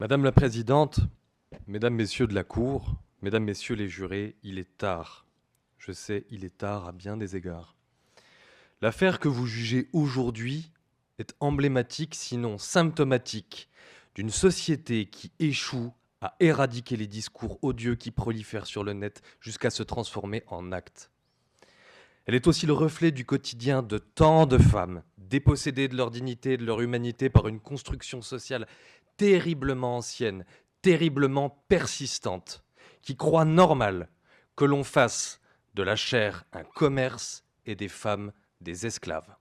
Madame la Présidente, Mesdames, Messieurs de la Cour, Mesdames, Messieurs les jurés, il est tard. Je sais, il est tard à bien des égards. L'affaire que vous jugez aujourd'hui est emblématique, sinon symptomatique, d'une société qui échoue à éradiquer les discours odieux qui prolifèrent sur le net jusqu'à se transformer en actes. Elle est aussi le reflet du quotidien de tant de femmes, dépossédées de leur dignité et de leur humanité par une construction sociale terriblement ancienne, terriblement persistante, qui croit normal que l'on fasse de la chair un commerce et des femmes des esclaves.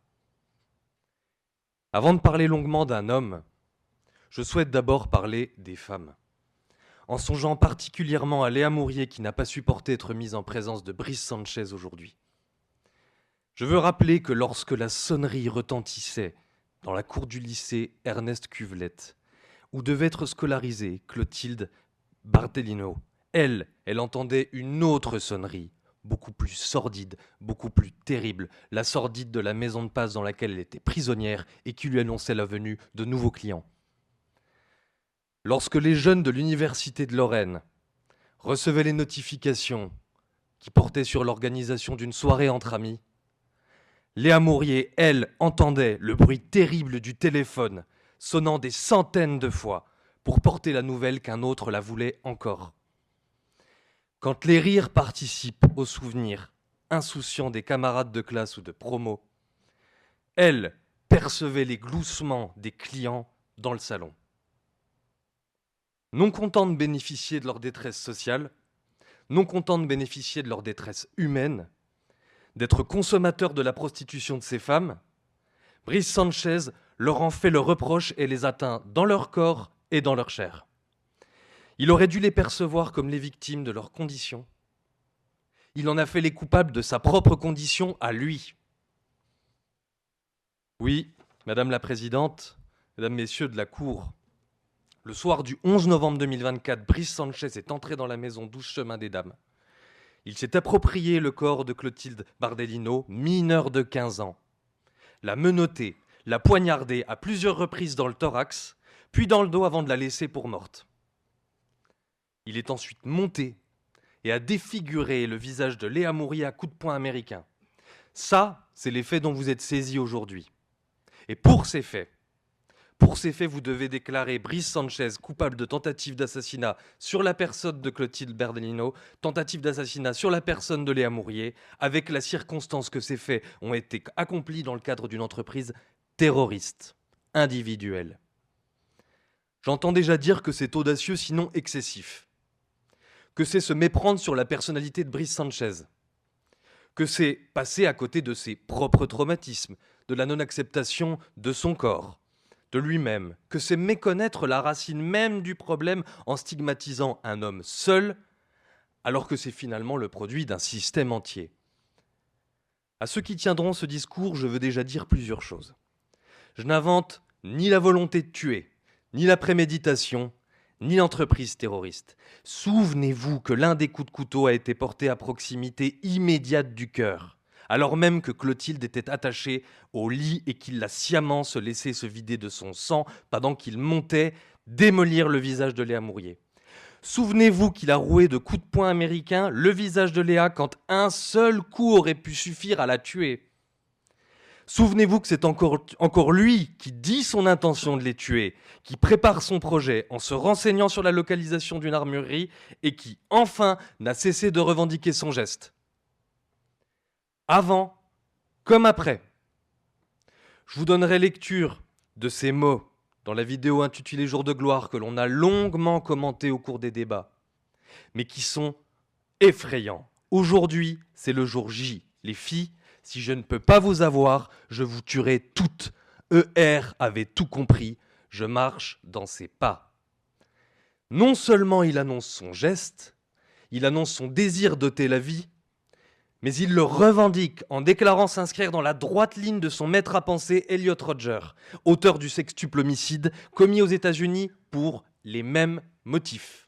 Avant de parler longuement d'un homme, je souhaite d'abord parler des femmes. En songeant particulièrement à Léa Mourier qui n'a pas supporté être mise en présence de Brice Sanchez aujourd'hui. Je veux rappeler que lorsque la sonnerie retentissait dans la cour du lycée Ernest Cuvelette, où devait être scolarisée Clotilde Barthelino, elle entendait une autre sonnerie, beaucoup plus sordide, beaucoup plus terrible, la sordide de la maison de passe dans laquelle elle était prisonnière et qui lui annonçait la venue de nouveaux clients. Lorsque les jeunes de l'université de Lorraine recevaient les notifications qui portaient sur l'organisation d'une soirée entre amis, Léa Mourier, elle, entendait le bruit terrible du téléphone sonnant des centaines de fois pour porter la nouvelle qu'un autre la voulait encore. Quand les rires participent aux souvenirs insouciants des camarades de classe ou de promo, elle percevait les gloussements des clients dans le salon. Non contents de bénéficier de leur détresse sociale, non contents de bénéficier de leur détresse humaine, d'être consommateurs de la prostitution de ces femmes, Brice Sanchez leur en fait le reproche et les atteint dans leur corps et dans leur chair. Il aurait dû les percevoir comme les victimes de leurs conditions. Il en a fait les coupables de sa propre condition à lui. Oui, Madame la Présidente, Mesdames, Messieurs de la Cour, le soir du 11 novembre 2024, Brice Sanchez est entré dans la maison 12 chemin des Dames. Il s'est approprié le corps de Clotilde Bardelino, mineure de 15 ans. L'a menotté, l'a poignardée à plusieurs reprises dans le thorax, puis dans le dos avant de la laisser pour morte. Il est ensuite monté et a défiguré le visage de Léa Mourier à coups de poing américains. Ça, c'est les faits dont vous êtes saisis aujourd'hui. Et pour ces faits, vous devez déclarer Brice Sanchez coupable de tentative d'assassinat sur la personne de Clotilde Bardelino, tentative d'assassinat sur la personne de Léa Mourier, avec la circonstance que ces faits ont été accomplis dans le cadre d'une entreprise terroriste, individuelle. J'entends déjà dire que c'est audacieux, sinon excessif, que c'est se méprendre sur la personnalité de Brice Sanchez, que c'est passer à côté de ses propres traumatismes, de la non-acceptation de son corps, de lui-même, que c'est méconnaître la racine même du problème en stigmatisant un homme seul, alors que c'est finalement le produit d'un système entier. À ceux qui tiendront ce discours, je veux déjà dire plusieurs choses. Je n'invente ni la volonté de tuer, ni la préméditation, ni l'entreprise terroriste. Souvenez-vous que l'un des coups de couteau a été porté à proximité immédiate du cœur, alors même que Clotilde était attachée au lit et qu'il l'a sciemment se laissé se vider de son sang pendant qu'il montait démolir le visage de Léa Mourier. Souvenez-vous qu'il a roué de coups de poing américains le visage de Léa quand un seul coup aurait pu suffire à la tuer. Souvenez-vous que c'est encore lui qui dit son intention de les tuer, qui prépare son projet en se renseignant sur la localisation d'une armurerie et qui, enfin, n'a cessé de revendiquer son geste. Avant comme après. Je vous donnerai lecture de ces mots dans la vidéo intitulée Jour de gloire que l'on a longuement commentée au cours des débats, mais qui sont effrayants. Aujourd'hui, c'est le jour J. Les filles, si je ne peux pas vous avoir, je vous tuerai toutes. ER avait tout compris, je marche dans ses pas. Non seulement il annonce son geste, il annonce son désir d'ôter la vie, mais il le revendique en déclarant s'inscrire dans la droite ligne de son maître à penser Elliot Rodger, auteur du sextuple homicide commis aux États-Unis pour les mêmes motifs.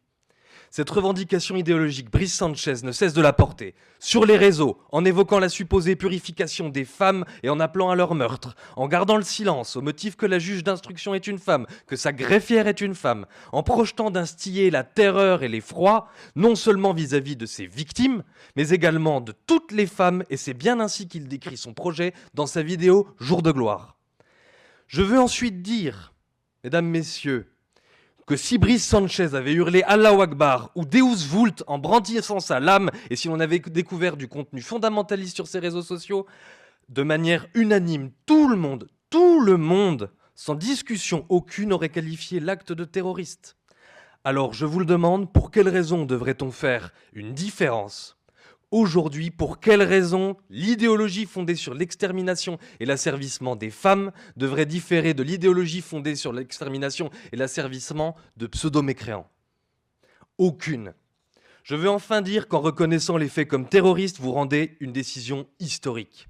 Cette revendication idéologique, Brice Sanchez ne cesse de la porter. Sur les réseaux, en évoquant la supposée purification des femmes et en appelant à leur meurtre, en gardant le silence au motif que la juge d'instruction est une femme, que sa greffière est une femme, en projetant d'instiller la terreur et l'effroi, non seulement vis-à-vis de ses victimes, mais également de toutes les femmes, et c'est bien ainsi qu'il décrit son projet dans sa vidéo « Jour de gloire ». Je veux ensuite dire, mesdames, messieurs, que si Brice Sanchez avait hurlé Allahu Akbar ou Deus Vult en brandissant sa lame, et si l'on avait découvert du contenu fondamentaliste sur ses réseaux sociaux, de manière unanime, tout le monde, sans discussion aucune, aurait qualifié l'acte de terroriste. Alors je vous le demande, pour quelle raison devrait-on faire une différence ? Aujourd'hui, pour quelle raison l'idéologie fondée sur l'extermination et l'asservissement des femmes devrait différer de l'idéologie fondée sur l'extermination et l'asservissement de pseudo-mécréants ? Aucune. Je veux enfin dire qu'en reconnaissant les faits comme terroristes, vous rendez une décision historique.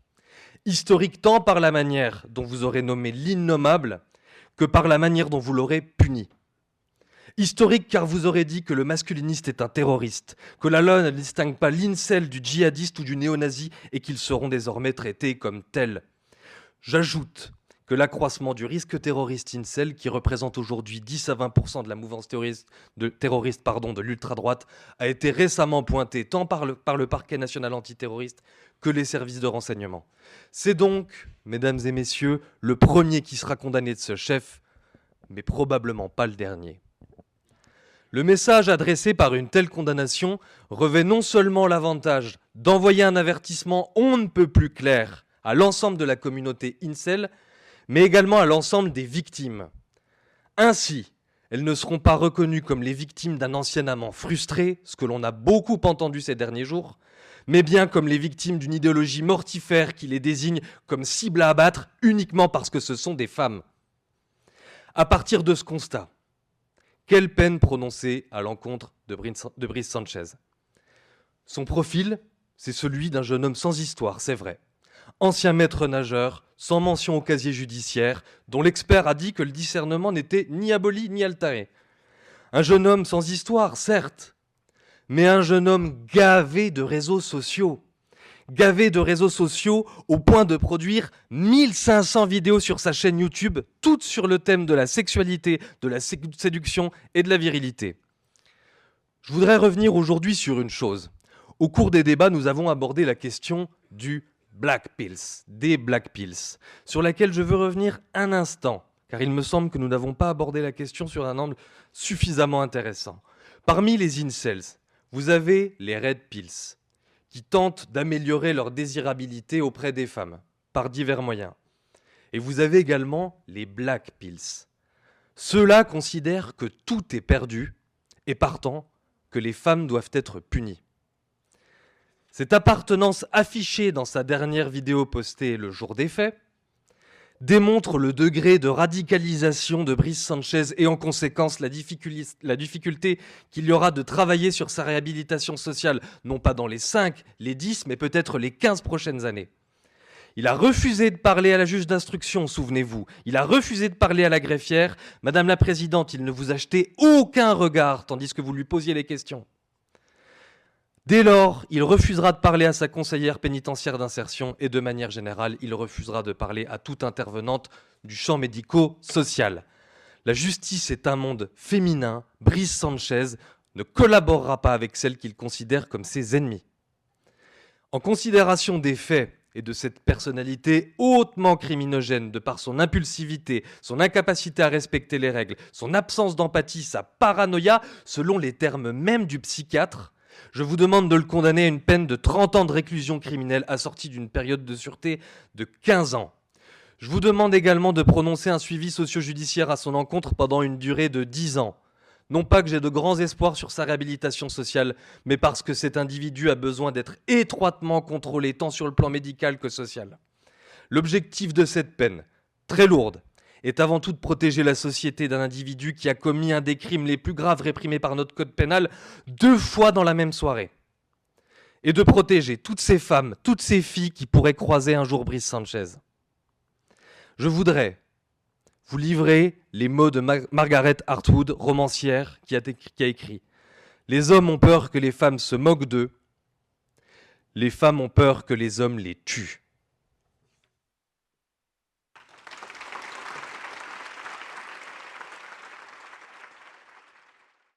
Historique tant par la manière dont vous aurez nommé l'innommable que par la manière dont vous l'aurez puni. Historique car vous aurez dit que le masculiniste est un terroriste, que la loi ne distingue pas l'incel du djihadiste ou du néo-nazi et qu'ils seront désormais traités comme tels. J'ajoute que l'accroissement du risque terroriste incel, qui représente aujourd'hui 10 à 20% de la mouvance terroriste de l'ultra-droite, a été récemment pointé tant par le parquet national antiterroriste que les services de renseignement. C'est donc, mesdames et messieurs, le premier qui sera condamné de ce chef, mais probablement pas le dernier. Le message adressé par une telle condamnation revêt non seulement l'avantage d'envoyer un avertissement on ne peut plus clair à l'ensemble de la communauté incel, mais également à l'ensemble des victimes. Ainsi, elles ne seront pas reconnues comme les victimes d'un ancien amant frustré, ce que l'on a beaucoup entendu ces derniers jours, mais bien comme les victimes d'une idéologie mortifère qui les désigne comme cible à abattre uniquement parce que ce sont des femmes. À partir de ce constat, quelle peine prononcer à l'encontre de Brice Sanchez ? Son profil, c'est celui d'un jeune homme sans histoire, c'est vrai. Ancien maître nageur, sans mention au casier judiciaire, dont l'expert a dit que le discernement n'était ni aboli ni altéré. Un jeune homme sans histoire, certes, mais un jeune homme gavé de réseaux sociaux. Gavé de réseaux sociaux au point de produire 1500 vidéos sur sa chaîne YouTube, toutes sur le thème de la sexualité, de la séduction et de la virilité. Je voudrais revenir aujourd'hui sur une chose. Au cours des débats, nous avons abordé la question du Black Pills, des Black Pills, sur laquelle je veux revenir un instant, car il me semble que nous n'avons pas abordé la question sur un angle suffisamment intéressant. Parmi les incels, vous avez les Red Pills, qui tentent d'améliorer leur désirabilité auprès des femmes, par divers moyens. Et vous avez également les Black Pills. Ceux-là considèrent que tout est perdu, et partant, que les femmes doivent être punies. Cette appartenance affichée dans sa dernière vidéo postée le jour des faits démontre le degré de radicalisation de Brice Sanchez et en conséquence la difficulté qu'il y aura de travailler sur sa réhabilitation sociale, non pas dans les 5, les 10, mais peut-être les 15 prochaines années. Il a refusé de parler à la juge d'instruction, souvenez-vous. Il a refusé de parler à la greffière. Madame la Présidente, il ne vous a jeté aucun regard tandis que vous lui posiez les questions. Dès lors, il refusera de parler à sa conseillère pénitentiaire d'insertion et de manière générale, il refusera de parler à toute intervenante du champ médico-social. La justice est un monde féminin. Brice Sanchez ne collaborera pas avec celles qu'il considère comme ses ennemis. En considération des faits et de cette personnalité hautement criminogène de par son impulsivité, son incapacité à respecter les règles, son absence d'empathie, sa paranoïa, selon les termes même du psychiatre, je vous demande de le condamner à une peine de 30 ans de réclusion criminelle assortie d'une période de sûreté de 15 ans. Je vous demande également de prononcer un suivi socio-judiciaire à son encontre pendant une durée de 10 ans. Non pas que j'ai de grands espoirs sur sa réhabilitation sociale, mais parce que cet individu a besoin d'être étroitement contrôlé tant sur le plan médical que social. L'objectif de cette peine, très lourde, est avant tout de protéger la société d'un individu qui a commis un des crimes les plus graves réprimés par notre code pénal 2 fois dans la même soirée. Et de protéger toutes ces femmes, toutes ces filles qui pourraient croiser un jour Brice Sanchez. Je voudrais vous livrer les mots de Margaret Atwood, romancière, qui a écrit « Les hommes ont peur que les femmes se moquent d'eux. Les femmes ont peur que les hommes les tuent.